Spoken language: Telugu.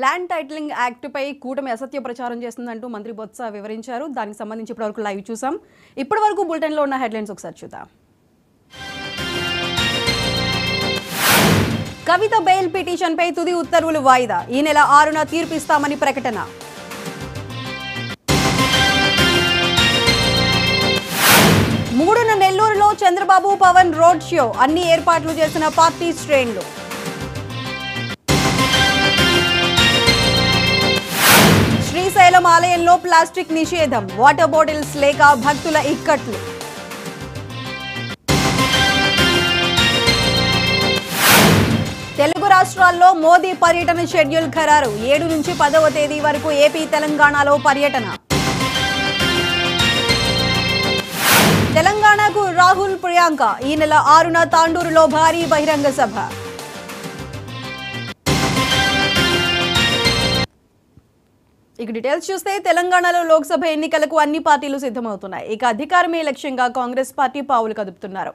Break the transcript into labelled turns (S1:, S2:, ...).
S1: ల్యాండ్ టైటిలింగ్ యాక్ట్ పై కూటమి అసత్య ప్రచారం చేస్తుందంటూ మంత్రి బొత్స వివరించారు. దానికి సంబంధించి ఇప్పటివరకు లైవ్ చూసాం. ఇప్పటివరకు బులెటిన్ లో ఉన్న హెడ్లైన్స్ ఒకసారి చూద్దాం. కవిత బెయిల్ పిటిషన్ పై తుది ఉత్తర్వులు వాయిదా. ఈ నెల 6న తీర్పు ఇస్తామని ప్రకటన. మూడున నెల్లూరులో చంద్రబాబు పవన్ రోడ్ షో. అన్ని ఏర్పాట్లు చేసిన పార్టీ శ్రేణులు. శ్రీశైలం ఆలయంలో ప్లాస్టిక్ నిషేధం. వాటర్ బాటిల్స్ లేక భక్తుల ఇక్కట్లు. తెలుగు రాష్ట్రాల్లో మోదీ పర్యటన షెడ్యూల్ ఖరారు. 7 నుంచి 10వ తేదీ వరకు ఏపీ తెలంగాణలో పర్యటన. తెలంగాణకు రాహుల్ ప్రియాంక. ఈ నెల 6న తాండూరులో భారీ బహిరంగ సభ. ఇక డీటెయిల్స్ చూస్తే తెలంగాణలో లోక్సభ ఎన్నికలకు అన్ని పార్టీలు సిద్ధమవుతున్నాయి. ఇక అధికారమే లక్ష్యంగా కాంగ్రెస్ పార్టీ పావులు కదుపుతున్నారు.